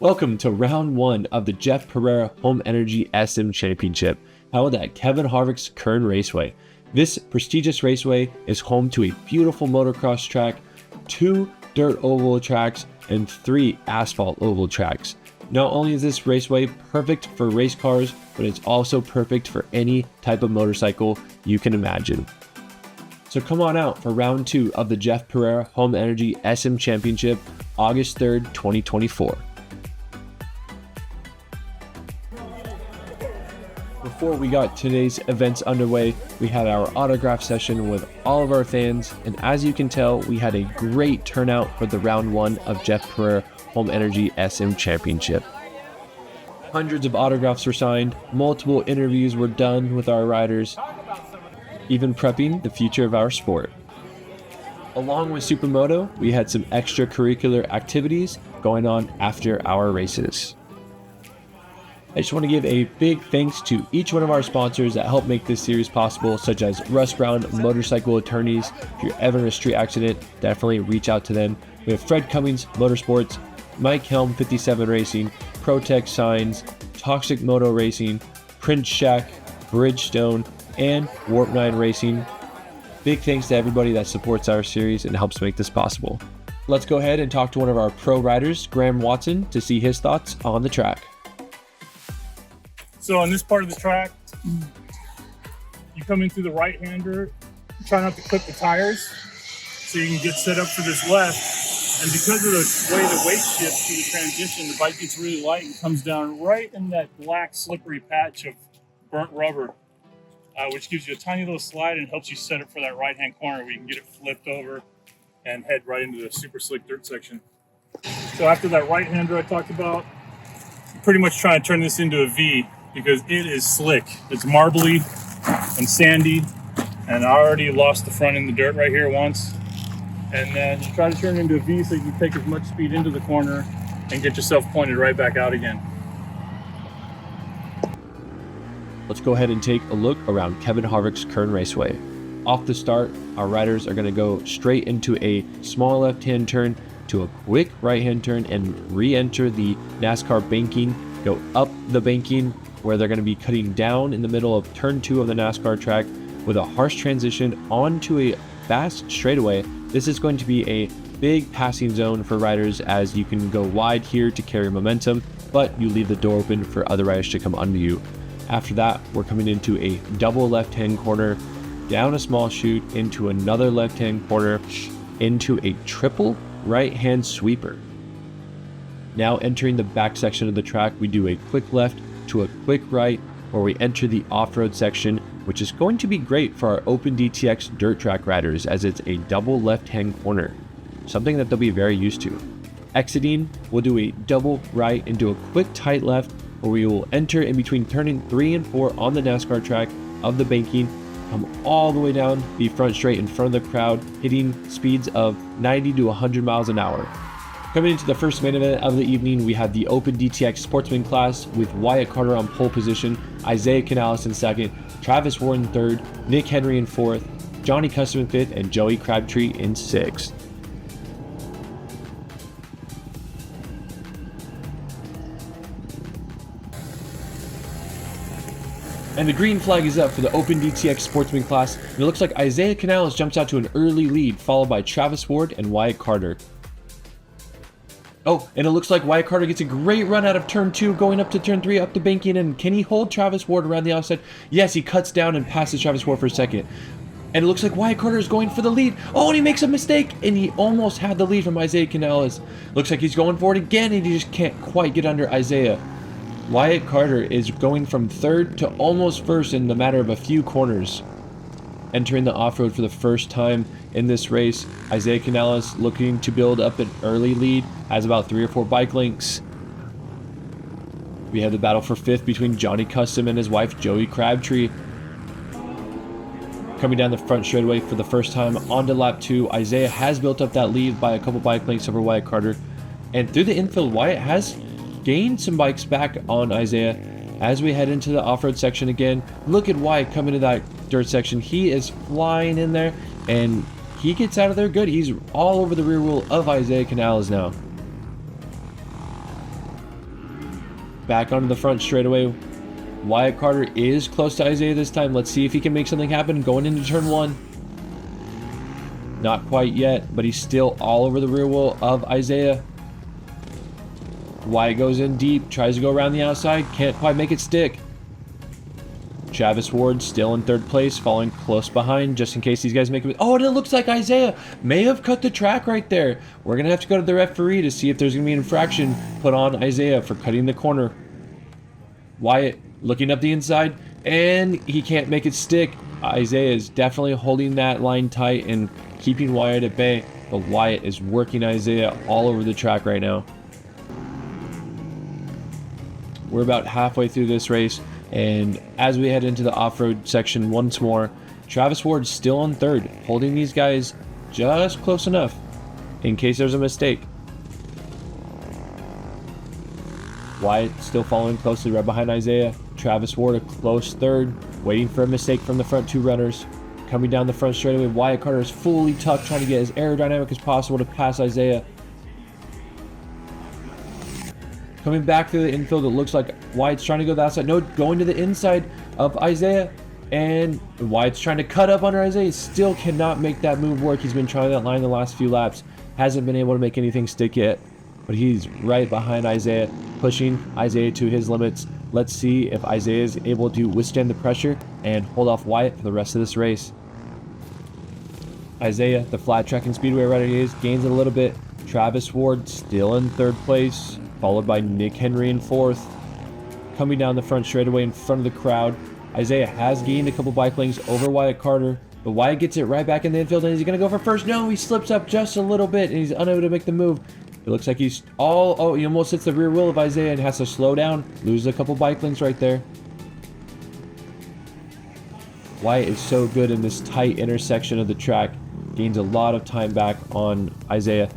Welcome to round one of the Jeff Pereira Home Energy SM Championship, held at Kevin Harvick's Kern Raceway. This prestigious raceway is home to a beautiful motocross track, 2 dirt oval tracks, and 3 asphalt oval tracks. Not only is this raceway perfect for race cars, but it's also perfect for any type of motorcycle you can imagine. So come on out for round 2 of the Jeff Pereira Home Energy SM Championship, August 3rd, 2024. Before we got today's events underway, we had our autograph session with all of our fans, and as you can tell, we had a great turnout for the round 1 of Jeff Pereira Home Energy SM Championship. Hundreds of autographs were signed, multiple interviews were done with our riders, even prepping the future of our sport. Along with Supermoto, we had some extracurricular activities going on after our races. I just want to give a big thanks to each one of our sponsors that help make this series possible, such as Russ Brown Motorcycle Attorneys. If you're ever in a street accident, definitely reach out to them. We have Fred Cummings Motorsports, Mike Helm 57 Racing, Protect Signs, Toxic Moto Racing, Prince Shack, Bridgestone, and Warp 9 Racing. Big thanks to everybody that supports our series and helps make this possible. Let's go ahead and talk to one of our pro riders, Graham Watson, to see his thoughts on the track. So on this part of the track, you come in through the right-hander, try not to clip the tires so you can get set up for this left. And because of the way the weight shifts through the transition, the bike gets really light and comes down right in that black slippery patch of burnt rubber, which gives you a tiny little slide and helps you set up for that right-hand corner where you can get it flipped over and head right into the super slick dirt section. So after that right-hander I talked about, I'm pretty much trying to turn this into a V, because it is slick. It's marbly and sandy, and I already lost the front in the dirt right here once. And then you try to turn it into a V so you can take as much speed into the corner and get yourself pointed right back out again. Let's go ahead and take a look around Kevin Harvick's Kern Raceway. Off the start, our riders are going to go straight into a small left-hand turn to a quick right-hand turn and re-enter the NASCAR banking, go up the banking, where they're going to be cutting down in the middle of turn 2 of the NASCAR track with a harsh transition onto a fast straightaway. This is going to be a big passing zone for riders, as you can go wide here to carry momentum, but you leave the door open for other riders to come under you. After that, we're coming into a double left-hand corner, down a small chute, into another left-hand corner, into a triple right-hand sweeper. Now entering the back section of the track, we do a quick left to a quick right, where we enter the off-road section, which is going to be great for our Open DTX dirt track riders, as it's a double left-hand corner, something that they'll be very used to. Exiting, we'll do a double right and do a quick tight left, where we will enter in between turning 3 and 4 on the NASCAR track of the banking, come all the way down, be front straight in front of the crowd, hitting speeds of 90 to 100 miles an hour. Coming into the first main event of the evening, we have the Open DTX Sportsman class with Wyatt Carter on pole position, Isaiah Canales in second, Travis Ward in third, Nick Henry in fourth, Johnny Custom in fifth, and Joey Crabtree in sixth. And the green flag is up for the Open DTX Sportsman class, and it looks like Isaiah Canales jumps out to an early lead, followed by Travis Ward and Wyatt Carter. Oh, and it looks like Wyatt Carter gets a great run out of turn 2, going up to turn 3, up the banking, and can he hold Travis Ward around the outside? Yes, he cuts down and passes Travis Ward for a second. And it looks like Wyatt Carter is going for the lead. Oh, and he makes a mistake, and he almost had the lead from Isaiah Canales. Looks like he's going for it again, and he just can't quite get under Isaiah. Wyatt Carter is going from third to almost first in the matter of a few corners. Entering the off-road for the first time in this race, Isaiah Canales looking to build up an early lead, has about 3 or 4 bike lengths. We have the battle for 5th between Johnny Custom and his wife Joey Crabtree. Coming down the front straightaway for the first time onto lap 2, Isaiah has built up that lead by a couple bike lengths over Wyatt Carter. And through the infield, Wyatt has gained some bikes back on Isaiah. As we head into the off-road section again, look at Wyatt coming to that dirt section. He is flying in there, and he gets out of there good. He's all over the rear wheel of Isaiah Canales now. back onto the front straightaway. Wyatt Carter is close to Isaiah this time. Let's see if he can make something happen going into turn 1. Not quite yet, but he's still all over the rear wheel of Isaiah. Wyatt goes in deep, tries to go around the outside, can't quite make it stick. Travis Ward still in 3rd place, following close behind just in case these guys make it. Oh, and it looks like Isaiah may have cut the track right there. We're going to have to go to the referee to see if there's going to be an infraction put on Isaiah for cutting the corner. Wyatt looking up the inside, and he can't make it stick. Isaiah is definitely holding that line tight and keeping Wyatt at bay, but Wyatt is working Isaiah all over the track right now. We're about halfway through this race, and as we head into the off-road section once more, Travis Ward's still on 3rd, holding these guys just close enough in case there's a mistake. Wyatt still following closely right behind Isaiah. Travis Ward a close 3rd, waiting for a mistake from the front 2 runners. Coming down the front straightaway, Wyatt Carter is fully tucked, trying to get as aerodynamic as possible to pass Isaiah. Coming back through the infield, it looks like Wyatt's trying to go the outside. No, going to the inside of Isaiah. And Wyatt's trying to cut up under Isaiah. Still cannot make that move work. He's been trying that line the last few laps. Hasn't been able to make anything stick yet. But he's right behind Isaiah, pushing Isaiah to his limits. Let's see if Isaiah is able to withstand the pressure and hold off Wyatt for the rest of this race. Isaiah, the flat track and speedway rider he is, gains it a little bit. Travis Ward still in 3rd place, followed by Nick Henry in 4th. Coming down the front straightaway in front of the crowd, Isaiah has gained a couple bike lengths over Wyatt Carter, but Wyatt gets it right back in the infield, and is he going to go for first? No, he slips up just a little bit, and he's unable to make the move. It looks like he's he almost hits the rear wheel of Isaiah and has to slow down, loses a couple bike lengths right there. Wyatt is so good in this tight intersection of the track, gains a lot of time back on Isaiah.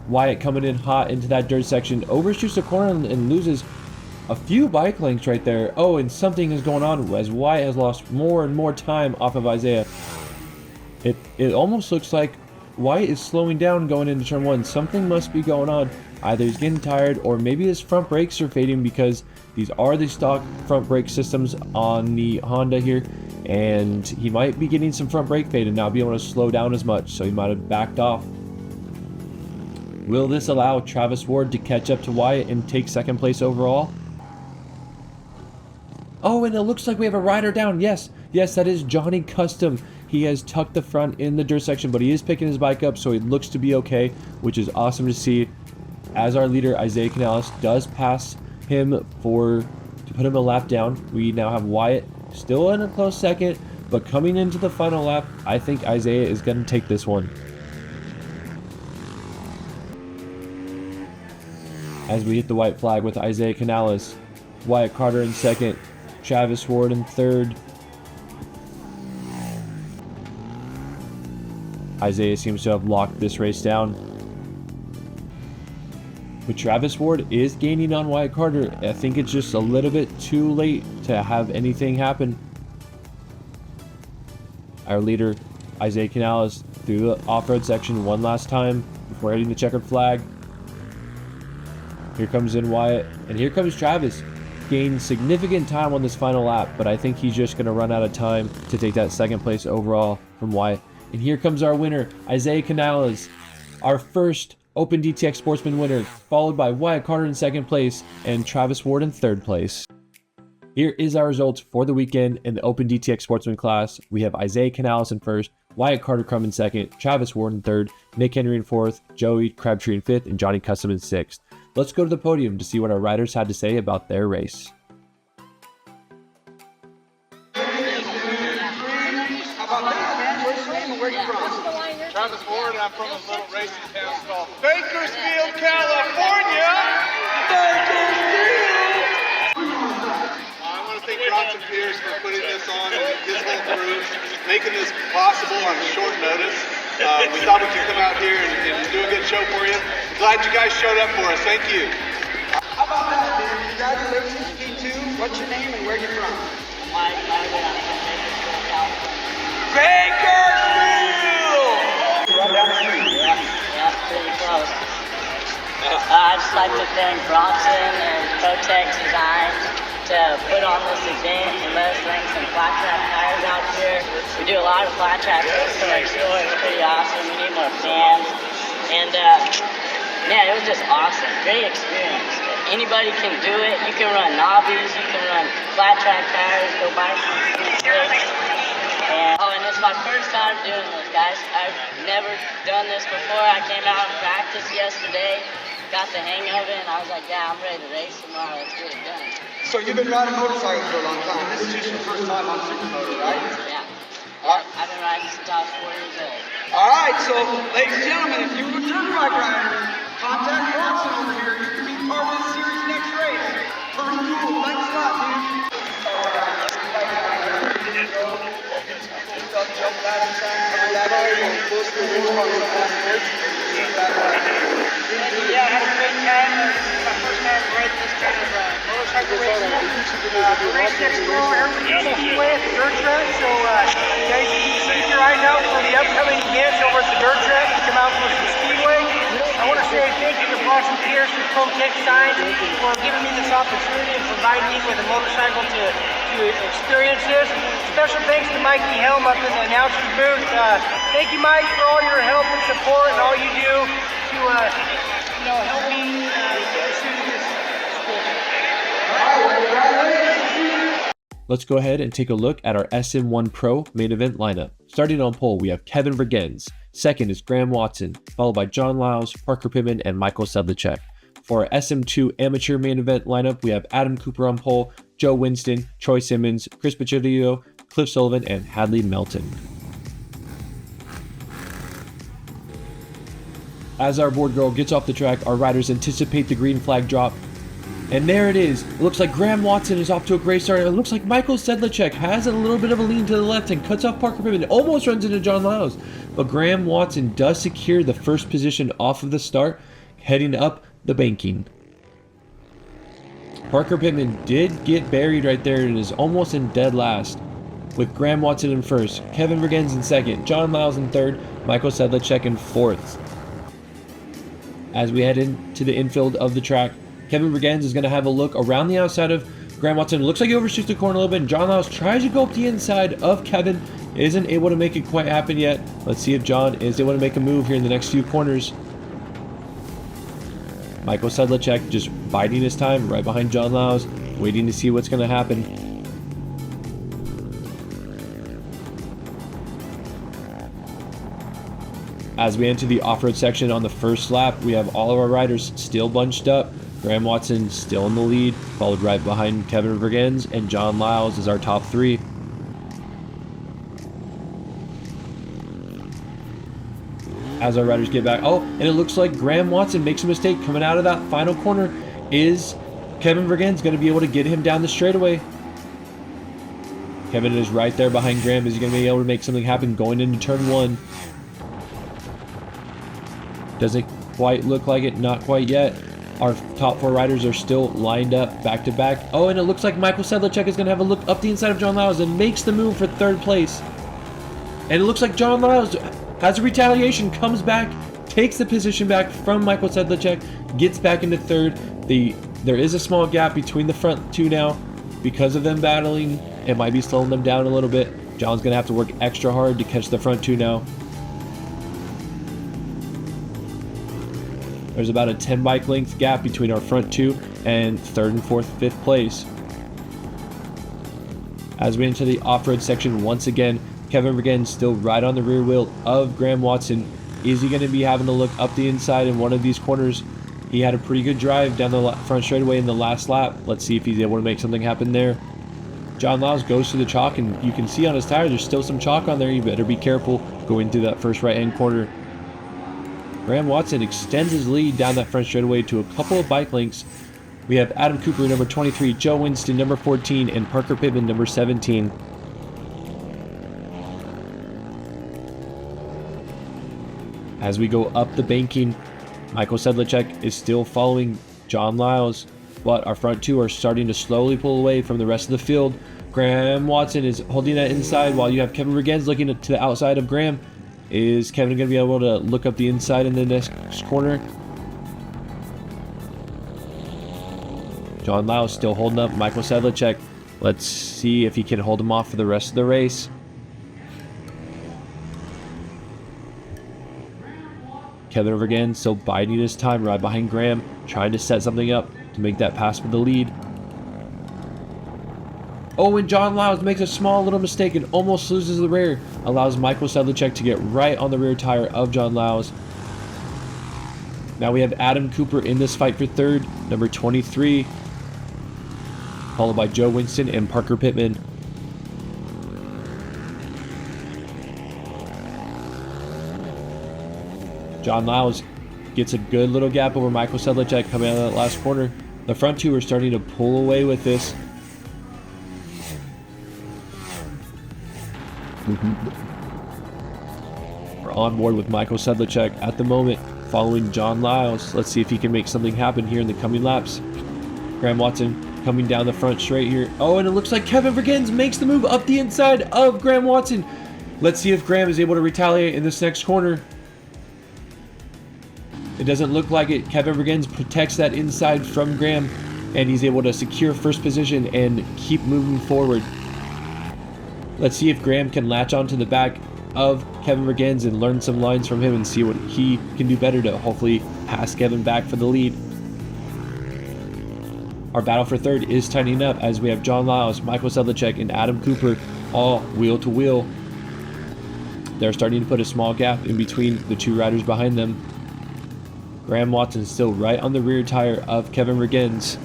Wyatt coming in hot into that dirt section, overshoots the corner and loses a few bike lengths right there. Oh, and something is going on as Wyatt has lost more and more time off of Isaiah. It almost looks like Wyatt is slowing down going into turn 1. Something must be going on. Either he's getting tired, or maybe his front brakes are fading, because these are the stock front brake systems on the Honda here, and he might be getting some front brake fade and not be able to slow down as much, so he might have backed off. Will this allow Travis Ward to catch up to Wyatt and take 2nd place overall? Oh, and it looks like we have a rider down. Yes, that is Johnny Custom. He has tucked the front in the dirt section, but he is picking his bike up, so he looks to be okay, which is awesome to see. As our leader, Isaiah Canales, does pass him to put him a lap down. We now have Wyatt still in a close 2nd, but coming into the final lap, I think Isaiah is going to take this one. As we hit the white flag with Isaiah Canales, Wyatt Carter in 2nd, Travis Ward in 3rd. Isaiah seems to have locked this race down. But Travis Ward is gaining on Wyatt Carter. I think it's just a little bit too late to have anything happen. Our leader, Isaiah Canales, through the off-road section one last time before hitting the checkered flag. Here comes in Wyatt, and here comes Travis. Gained significant time on this final lap, but I think he's just going to run out of time to take that 2nd place overall from Wyatt. And here comes our winner, Isaiah Canales, our first Open DTX Sportsman winner, followed by Wyatt Carter in 2nd place and Travis Ward in 3rd place. Here is our results for the weekend in the Open DTX Sportsman class. We have Isaiah Canales in 1st, Wyatt Carter Crum in 2nd, Travis Ward in 3rd, Nick Henry in 4th, Joey Crabtree in 5th, and Johnny Custom in 6th. Let's go to the podium to see what our riders had to say about their race. Where you from? Travis Ward, and I'm from a little racing town called Bakersfield, California. Bakersfield! I want to thank Bronson Pierce for putting this on and his whole crew, making this possible on short notice. We thought we could come out here and do a good show for you. Glad you guys showed up for us. Thank you. How about that, man? Congratulations, P2. What's your name and where are you from? I'm from Bakersfield, California. Bakersfield! Right down the street. Yeah, pretty close. I'd just like to thank Bronson and Protect designed to put on this event and let us bring some flat track tires out here. We do a lot of flat track racing next door. It's pretty awesome. We need more fans. And yeah, it was just awesome. Great experience. Anybody can do it. You can run knobbies. You can run flat track tires. Go buy some slicks. And it's my first time doing this, guys. I've never done this before. I came out and practiced yesterday, got the hang of it, and I was like, yeah, I'm ready to race tomorrow. Let's get it done. So you've been riding motorcycles for a long time. This is just your first time on Supermoto, right? Yeah. I've been riding since I was 4 years old. All right, so ladies and gentlemen, if you're a dirt bike rider, contact Bronson over here. You can be part of this series next race. Pretty cool. Thanks a lot, dude. Yeah, I had a great time. My first time riding this kind of motorcycle racing. The race next door, everything's way at the dirt track. So, guys, keep your eyes out for the upcoming events over at the dirt track to come out for some speedway. I want to say thank you to Bronson Pierce and Protect Signs for giving me this opportunity and providing me with a motorcycle to experience this. Special thanks to Mikey Helm up in the announcer's booth. Thank you, Mike, for all your help and support and all you do to help me pursue this sport. Let's go ahead and take a look at our SM1 Pro main event lineup. Starting on pole, we have Kevin Vergens. Second is Graham Watson, followed by John Lyles, Parker Pittman, and Michael Sedlacek. For our SM2 Amateur main event lineup, we have Adam Cooper on pole, Joe Winston, Troy Simmons, Chris Picciotto, Cliff Sullivan, and Hadley Melton. As our board girl gets off the track, our riders anticipate the green flag drop. And there it is. It looks like Graham Watson is off to a great start. It looks like Michael Sedlacek has a little bit of a lean to the left and cuts off Parker Pittman. Almost runs into John Lyles. But Graham Watson does secure the first position off of the start, heading up the banking. Parker Pittman did get buried right there and is almost in dead last, with Graham Watson in first, Kevin Vergens in second, John Lyles in third, Michael Sedlacek in fourth. As we head into the infield of the track, Kevin Vergens is going to have a look around the outside of Graham Watson. It looks like he overshoots the corner a little bit, and John Lyles tries to go up the inside of Kevin. Isn't able to make it quite happen yet. Let's see if John is able to make a move here in the next few corners. Michael Sedlacek just biding his time right behind John Lyles, waiting to see what's going to happen. As we enter the off-road section on the first lap, we have all of our riders still bunched up. Graham Watson still in the lead, followed right behind Kevin Vergens, and John Lyles is our top three. As our riders get back, and it looks like Graham Watson makes a mistake coming out of that final corner. Is Kevin Vergens going to be able to get him down the straightaway? Kevin is right there behind Graham. Is he going to be able to make something happen going into turn one? Doesn't quite look like it, not quite yet. Our top four riders are still lined up back to back. And it looks like Michael Sedlacek is going to have a look up the inside of John Lyles and makes the move for third place. And it looks like John Lyles has a retaliation, comes back, takes the position back from Michael Sedlacek, gets back into third. There is a small gap between the front two now because of them battling. It might be slowing them down a little bit. John's going to have to work extra hard to catch the front two now. There's about a 10 bike length gap between our front two and third and fourth, fifth place. As we enter the off-road section once again, Kevin Vergens still right on the rear wheel of Graham Watson. Is he going to be having to look up the inside in one of these corners? He had a pretty good drive down the front straightaway in the last lap. Let's see if he's able to make something happen there. John Lyles goes to the chalk, and you can see on his tires there's still some chalk on there. You better be careful going through that first right-hand corner. Graham Watson extends his lead down that front straightaway to a couple of bike lengths. We have Adam Cooper, number 23, Joe Winston, number 14, and Parker Pittman, number 17. As we go up the banking, Michael Sedlacek is still following John Lyles, but our front two are starting to slowly pull away from the rest of the field. Graham Watson is holding that inside while you have Kevin Vergens looking to the outside of Graham. Is Kevin going to be able to look up the inside in the next corner? John Lyles still holding up Michael Sedlacek. Let's see if he can hold him off for the rest of the race. Kevin Vergen still biding his time right behind Graham, trying to set something up to make that pass for the lead. Oh, and John Lyles makes a small little mistake and almost loses the rear. Allows Michael Sedlacek to get right on the rear tire of John Lyles. Now we have Adam Cooper in this fight for third, number 23. Followed by Joe Winston and Parker Pittman. John Lyles gets a good little gap over Michael Sedlacek coming out of that last corner. The front two are starting to pull away with this. We're on board with Michael Sedlacek at the moment, following John Lyles. Let's see if he can make something happen here in the coming laps. Graham Watson coming down the front straight here. Oh, and it looks like Kevin Vergens makes the move up the inside of Graham Watson. Let's see if Graham is able to retaliate in this next corner. It doesn't look like it. Kevin Vergens protects that inside from Graham, and he's able to secure first position and keep moving forward. Let's see if Graham can latch onto the back of Kevin Vergens and learn some lines from him and see what he can do better to hopefully pass Kevin back for the lead. Our battle for third is tightening up as we have John Lyles, Michael Sedlacek, and Adam Cooper all wheel to wheel. They're starting to put a small gap in between the two riders behind them. Graham Watson still right on the rear tire of Kevin Vergens.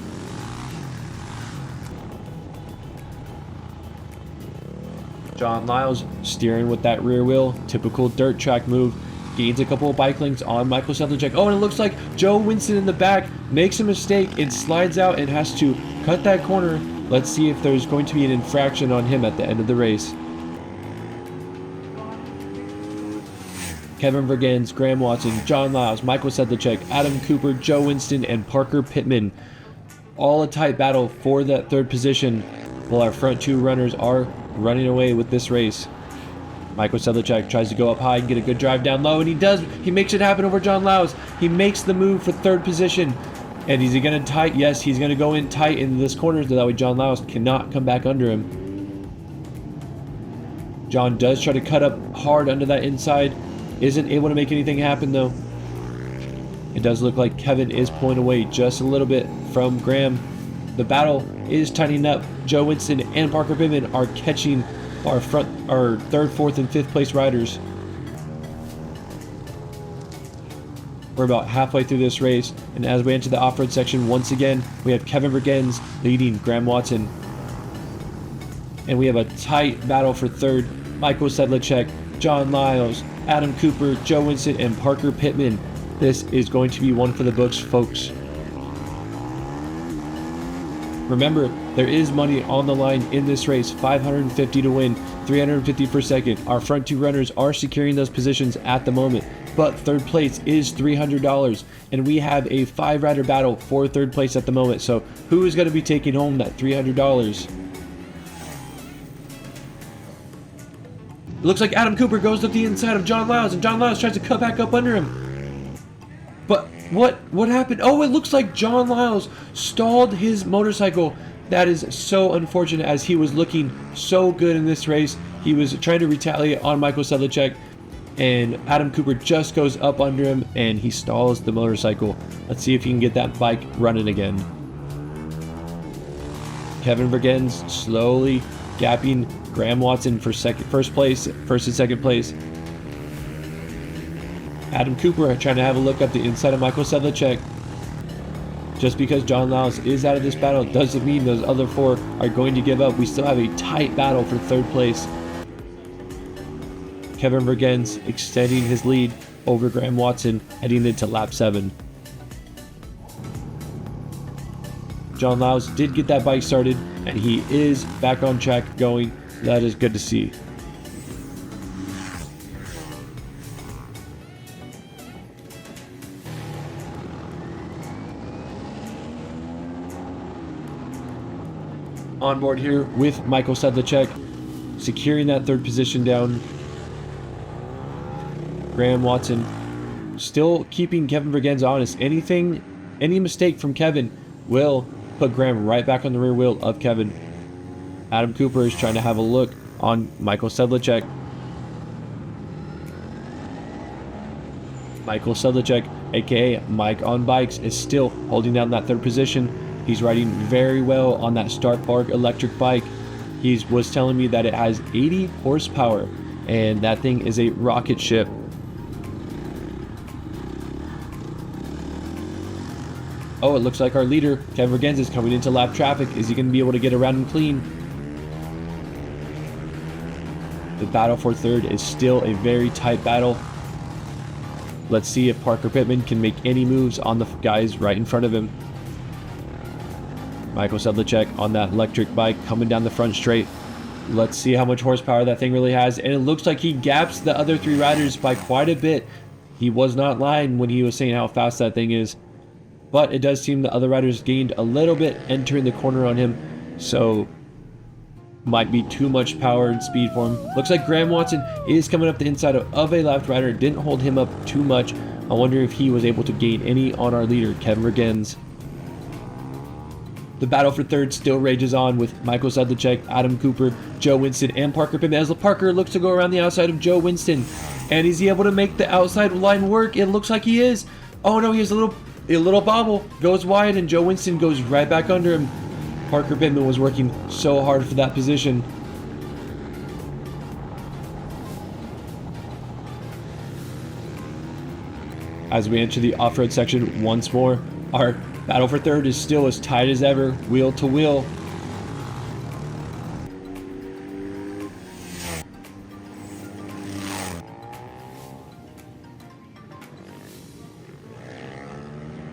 John Lyles steering with that rear wheel, typical dirt track move. Gains a couple of bike lengths on Michael Sedlacek. Oh, and it looks like Joe Winston in the back makes a mistake and slides out and has to cut that corner. Let's see if there's going to be an infraction on him at the end of the race. Kevin Vergens, Graham Watson, John Lyles, Michael Sedlacek, Adam Cooper, Joe Winston, and Parker Pittman. All a tight battle for that third position, while our front two runners are running away with this race. Michael Sedlacek tries to go up high and get a good drive down low, and he does. He makes it happen over John Lyles. He makes the move for third position. And is he going to tight? Yes, he's going to go in tight into this corner so that way John Lyles cannot come back under him. John does try to cut up hard under that inside. Isn't able to make anything happen though. It does look like Kevin is pulling away just a little bit from Graham. The battle is tightening up. Joe Winston and Parker Pittman are catching our third, fourth, and fifth place riders. We're about halfway through this race, and as we enter the off-road section, once again, we have Kevin Vergens leading Graham Watson. And we have a tight battle for third. Michael Sedlacek, John Lyles, Adam Cooper, Joe Winston, and Parker Pittman. This is going to be one for the books, folks. Remember, there is money on the line in this race. $550 to win, $350 per second. Our front two runners are securing those positions at the moment, but third place is $300, and we have a 5-rider battle for third place at the moment. So who is going to be taking home that $300? It looks like Adam Cooper goes up the inside of John Lyles, and John Lyles tries to cut back up under him. But what happened? Oh, it looks like John Lyles stalled his motorcycle. That is so unfortunate, as he was looking so good in this race. He was trying to retaliate on Michael Sedlacek, and Adam Cooper just goes up under him, and he stalls the motorcycle. Let's see if he can get that bike running again. Kevin Vergens slowly gapping Graham Watson for first and second place. Adam Cooper trying to have a look up the inside of Michael Sedlacek. Just because John Lyles is out of this battle doesn't mean those other four are going to give up. We still have a tight battle for third place. Kevin Vergens extending his lead over Graham Watson heading into lap 7. John Lyles did get that bike started, and he is back on track going. That is good to see. On board here with Michael Sedlacek, securing that third position down. Graham Watson still keeping Kevin Vergens honest. Any mistake from Kevin will put Graham right back on the rear wheel of Kevin. Adam Cooper is trying to have a look on Michael Sedlacek. Michael Sedlacek, aka Mike on Bikes, is still holding down that third position. He's riding very well on that Starkbark electric bike. He was telling me that it has 80 horsepower, and that thing is a rocket ship. Oh, it looks like our leader, Kevin Vergenz, is coming into lap traffic. Is he going to be able to get around him clean? The battle for third is still a very tight battle. Let's see if Parker Pittman can make any moves on the guys right in front of him. Michael Sedlacek on that electric bike coming down the front straight. Let's see how much horsepower that thing really has. And it looks like he gaps the other three riders by quite a bit. He was not lying when he was saying how fast that thing is. But it does seem the other riders gained a little bit entering the corner on him. So might be too much power and speed for him. Looks like Graham Watson is coming up the inside of a left rider. Didn't hold him up too much. I wonder if he was able to gain any on our leader, Kevin Vergenz. The battle for third still rages on with Michael Sedlacek, Adam Cooper, Joe Winston, and Parker Pittman, as Parker looks to go around the outside of Joe Winston. And is he able to make the outside line work? It looks like he is. Oh no, he has a little bobble. Goes wide, and Joe Winston goes right back under him. Parker Pittman was working so hard for that position. As we enter the off-road section once more, our battle for third is still as tight as ever, wheel to wheel.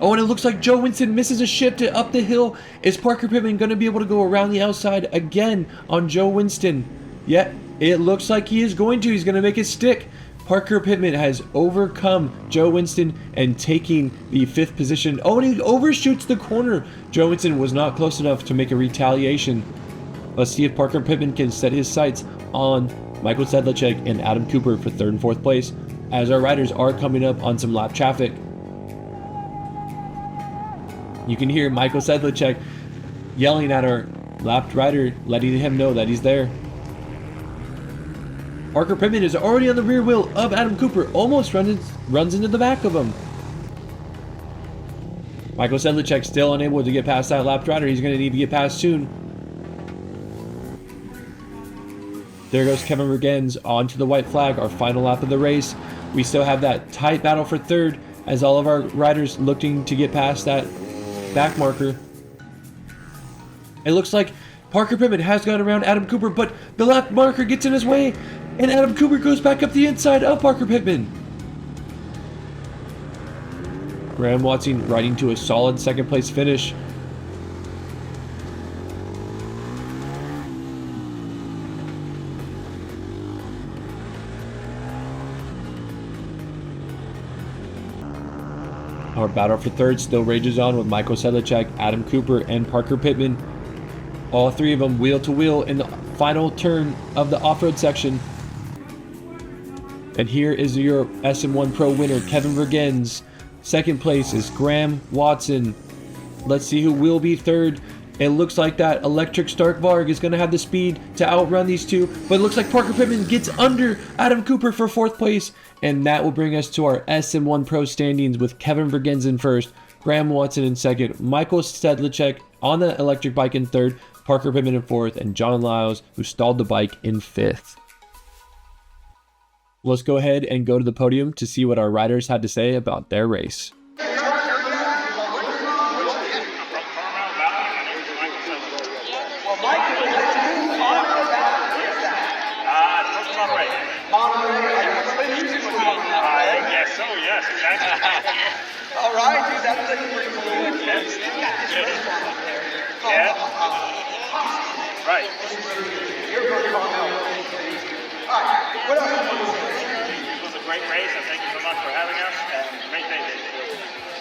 Oh, and it looks like Joe Winston misses a shift up the hill. Is Parker Pittman going to be able to go around the outside again on Joe Winston? Yeah, it looks like he is going to. He's going to make it stick. Parker Pittman has overcome Joe Winston and taking the 5th position. Oh, and he overshoots the corner. Joe Winston was not close enough to make a retaliation. Let's see if Parker Pittman can set his sights on Michael Sedlacek and Adam Cooper for 3rd and 4th place, as our riders are coming up on some lap traffic. You can hear Michael Sedlacek yelling at our lapped rider, letting him know that he's there. Parker Pittman is already on the rear wheel of Adam Cooper, almost runs into the back of him. Michael Sedlacek still unable to get past that lapped rider. He's going to need to get past soon. There goes Kevin Vergenz onto the white flag, our final lap of the race. We still have that tight battle for third as all of our riders looking to get past that back marker. It looks like Parker Pittman has gone around Adam Cooper, but the lap marker gets in his way, and Adam Cooper goes back up the inside of Parker Pittman. Graham Watson riding to a solid 2nd place finish. Our battle for third still rages on with Michael Sedlacek, Adam Cooper, and Parker Pittman. All 3 of them wheel to wheel in the final turn of the off-road section. And here is your SM1 Pro winner, Kevin Vergenz. 2nd place is Graham Watson. Let's see who will be 3rd. It looks like that electric Starkbark is going to have the speed to outrun these two, but it looks like Parker Pittman gets under Adam Cooper for 4th place, and that will bring us to our SM1 Pro standings with Kevin Vergenz in 1st, Graham Watson in 2nd, Michael Sedlacek on the electric bike in 3rd, Parker Pittman in 4th, and John Lyles, who stalled the bike, in 5th. Let's go ahead and go to the podium to see what our riders had to say about their race. Yes, exactly. All right, dude, that's looking pretty cool. Yes. Got this race on up there. Yeah. Right. You're going to go. All right, what else? It was a great race, and thank you so much for having us, and great day.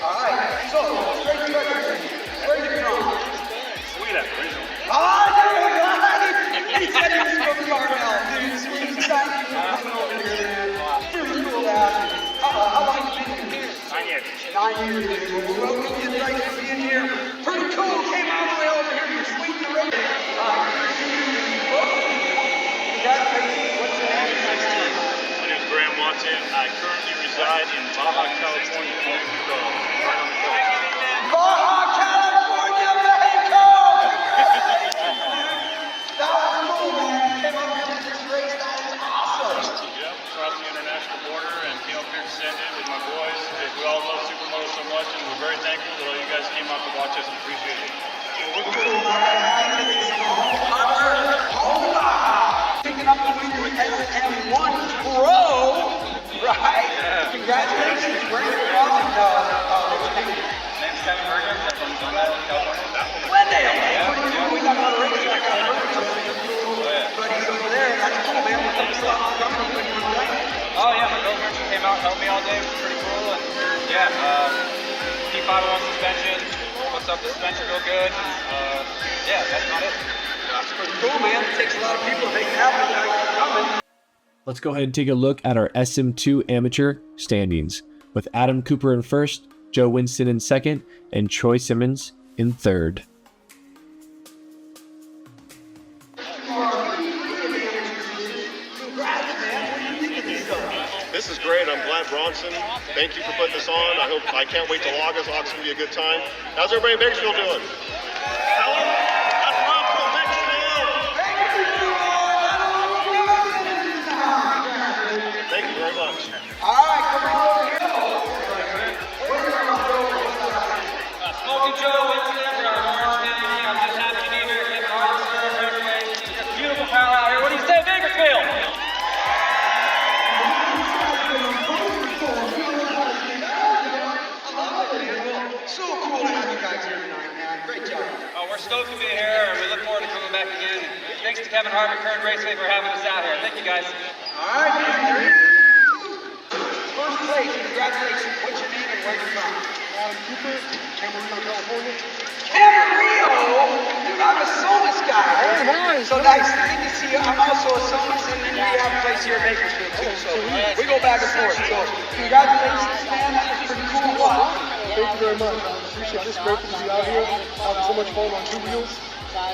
All right, so, straight to Bakersfield. Where did you from? Sweden, original. Ah, there you go. He said he was from Carmel, dude. Sweet stuff. Coming over here. Pretty cool out. How long have you been here? 9 years. 9 years, dude. Well, welcome to the thanks for being here. Pretty cool. Came out stuff the suspension real good. Yeah, that's about it. That's pretty cool, man. It takes a lot of people to make it happen. Thanks for coming. Let's go ahead and take a look at our SM2 Amateur standings, with Adam Cooper in first, Joe Winston in second, and Troy Simmons in third. This is great. I'm glad Bronson. Thank you for putting this on. I can't wait till August. August will be a good time. How's everybody in Bakersfield doing? Helen? That's Rob from Bakersfield. Thank you very much. All right, come on over here. Smoky Joe Winston from Orange County. I'm just happy to be here. Kevin Harvick Kern Raceway. It's a beautiful crowd out here. What do you say, Bakersfield? So cool to have you guys here tonight, man. Great job. Oh, we're stoked to be here, and we look forward to coming back again. Thanks to Kevin Harvick Kern Raceway for having us out here. Thank you, guys. All right, man. First place, congratulations. What's your name and where you from? Adam Cooper, Camarillo, California. Camarillo? Dude, I'm a Somas guy. So nice. Good to see you. I'm also a Somas, and then we have a place here in Bakersfield, too. So we go back and forth. So congratulations, man. That was pretty cool. Thank you very much. I appreciate this. Grateful to be out here. Having so much fun on two wheels.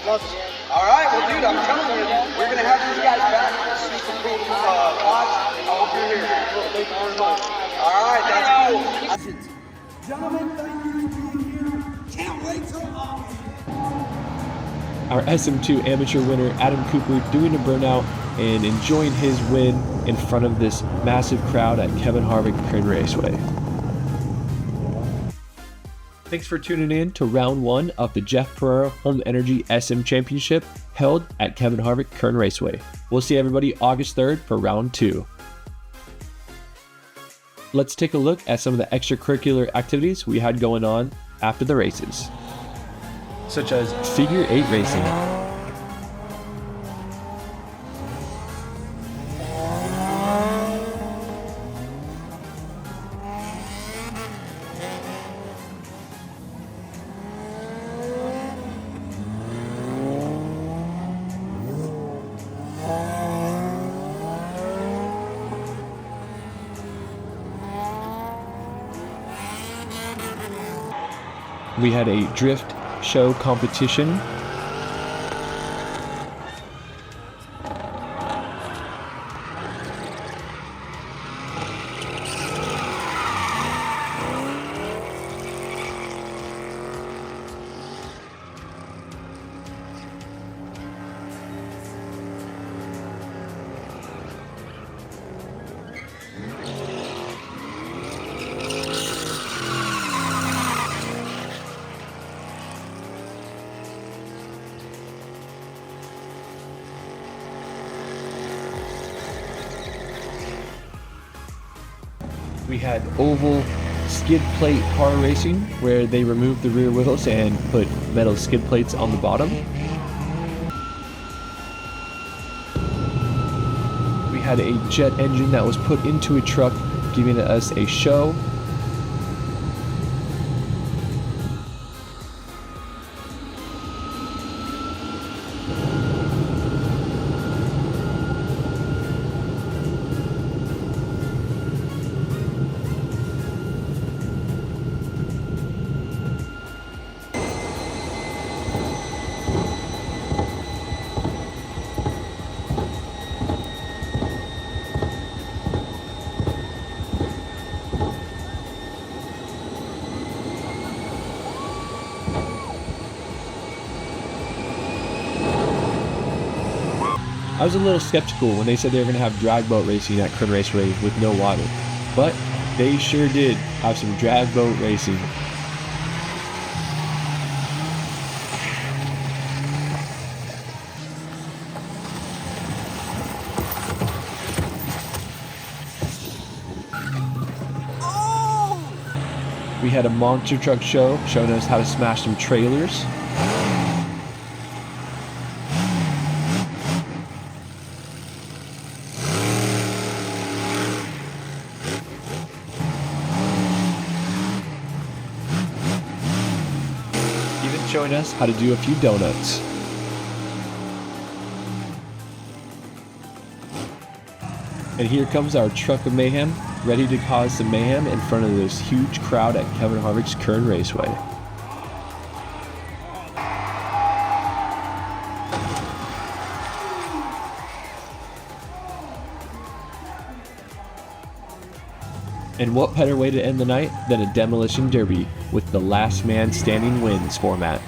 Love it. All right, well, dude, I'm telling you, we're going to have these guys back. Super cool to watch. I hope you're here. Thank you very much. All right, that's cool. Gentlemen, thank you for being here. Can't wait till August. Our SM2 Amateur winner, Adam Cooper, doing a burnout and enjoying his win in front of this massive crowd at Kevin Harvick Kern Raceway. Thanks for tuning in to round one of the Jeff Pereira Home Energy SM Championship held at Kevin Harvick Kern Raceway. We'll see everybody August 3rd for round two. Let's take a look at some of the extracurricular activities we had going on after the races, such as figure 8 racing. We had a drift show competition. We had oval skid plate car racing, where they removed the rear wheels and put metal skid plates on the bottom. We had a jet engine that was put into a truck, giving us a show. I was a little skeptical when they said they were going to have drag boat racing at Kern Raceway with no water, but they sure did have some drag boat racing. We had a monster truck show showing us how to smash some trailers. showing us how to do a few donuts. And here comes our truck of mayhem, ready to cause some mayhem in front of this huge crowd at Kevin Harvick's Kern Raceway. And what better way to end the night than a demolition derby with the last man standing wins format.